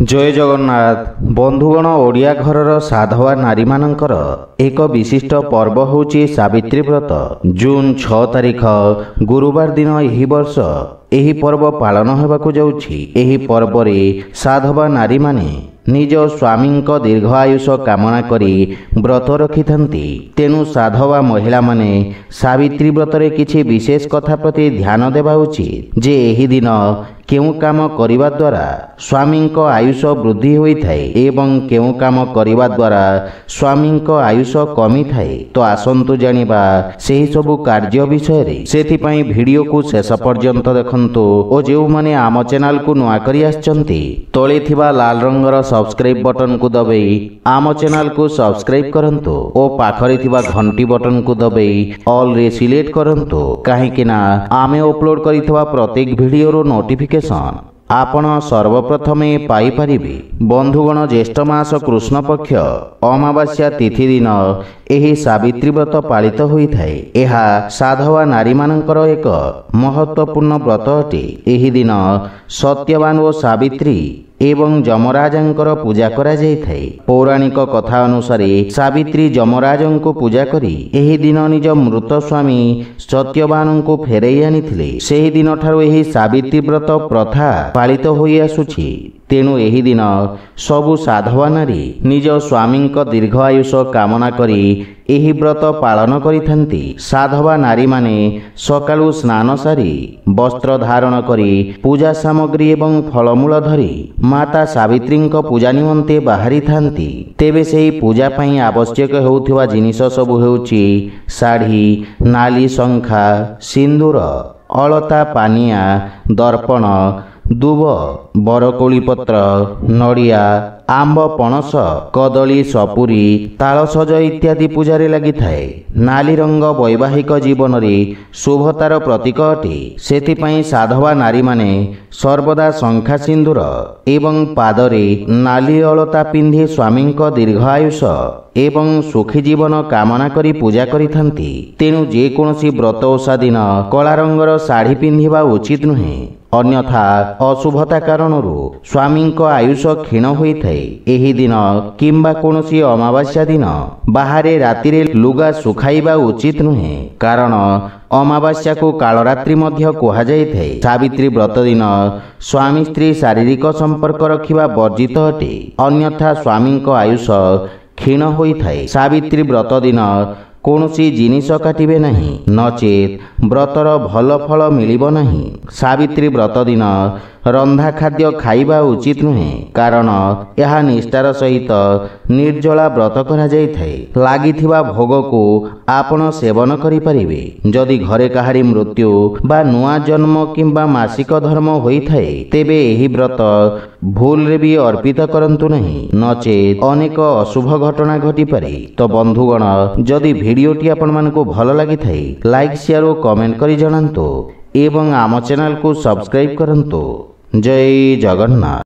जय जगन्नाथ बंधुगण ओडिया घरर साधवा नारी मानकर एक विशिष्ट पर्व होची सावित्री व्रत। जून 6 तारिख गुरुवार दिन एही वर्ष एही पर्व पालन होबाकु जाउछि। एही पर्व रे साधवा नारी माने निज स्वामी दीर्घ आयुष कामना करी व्रत रखिथांती। तेणु साधवा महिला माने सावित्री व्रत रे किछि विशेष कथा प्रति ध्यान देबा उचित जे एही दिन केउ काम करिबा द्वारा स्वामी आयुष वृद्धि होइथाय एवं केउ काम करिबा द्वारा स्वामी आयुष कमी थाए। तो आसंतु जानिबा सेही सबु कार्य विषय रे। सेथि पई वीडियो को शेष पर्यंत देखंतु ओ जेउ माने आम चैनल को नुआ करी आछंती तळे थिबा लाल रंगर सब्सक्राइब बटन को दबाई आम चैनल को सब्सक्राइब करंतु ओ पाखरे थिबा घंटी बटन को दबाई ऑल रे सिलेक्ट करंतु काहेकि ना आमे अपलोड करिथबा प्रत्येक वीडियो रो नोटिफिकेशन आपण सर्वप्रथमे पाई परिबे। बंधुगण ज्येष्ठ मास कृष्ण पक्ष अमावास्या तिथि दिन एही सावित्री व्रत पालित होइथाय। एहा साधवा नारी मानकर एक महत्वपूर्ण व्रत अटे। एही दिन सत्यवान ओ सावित्री एवं जमराजंकर पूजा करा जाइथाय। पौराणिक कथा अनुसार सावित्री जमराजं को पूजा करी एही दिन निज मृत स्वामी सत्यवान को फेरई आनिथिले। सेही दिन ठारो एही सावित्री व्रत प्रथा पालित होई आसुछि। तेणु एही दिन सबु साधवा नारी निज स्वामी दीर्घ आयुष कामना करी एही व्रत पालन करिथांती। साधवा नारी माने सकाळु स्नान सारी वस्त्र धारण करी पूजा सामग्री एवं फलमूल धरी माता सावित्री पूजा निमंते बाहरी थांती। तेबे सेही पूजा पई आवश्यक हेउथिबा जिनिस सबु हेउची साड़ी, नाली शंखा, सिंदूर, अलता, पानिया, दर्पण, दुब, बरकोली पत्र, नड़िया, आंब, पणस, कदली, सपुरी, तालसज इत्यादि पूजारे लगी थाए। नाली रंग वैवाहिक जीवन रे शुभतार प्रतीक अटे। सेथिपई साधवा नारी माने सर्वदा शंखा, सिंदूर एवं पादरे नाली अलता पिंधि स्वामी दीर्घ आयुष एवं सुखी जीवन कामना करी पूजा करिथांती। तेणु जे कोनोसी व्रत ओषा दिन कला रंगर साड़ी पिंधिबा उचित नुहे, अन्यथा अशुभता कारणरू स्वामी आयुष क्षीण होइथाय। एही दिन किंबा कोनोसी अमावास्या दिन बाहरे रातिरे लुगा सुखाइबा उचित नुहे, कारण अमावास्या को कालरात्रि मध्य कहा जाइथाय। सावित्री व्रत दिन स्वामी स्त्री शारीरिक संपर्क रखिबा वर्जित अटे, अन्यथा स्वामी आयुष क्षीण होइथाय। सावित्री व्रत दिन कौनसी जिनिस काटिबे नहीं, नचेत व्रतर भल फल मिलिब नहीं। सावित्री व्रत दिन रंधा खाद्य खाइबा उचित नुहे, कारण यह निष्ठार सहित निर्जला व्रत करा जाइथाय। लागिथिबा भोग को आपण सेवन करि परिबे। जदि घरे काहारी मृत्यु बा नुआ जन्म किंबा मासिक धर्म होइथाय तेबे एही व्रत भूल रे भी अर्पित करंतु नहीं, नचेत अनेक अशुभ घटना घटी पारे। तो बंधुगण जदि वीडियोटी आपण मानकु भल लागिथाय लाइक, शेयर और कमेंट करि जणांतु एवं आम चैनल को सब्सक्राइब करंतु। जय जगन्नाथ।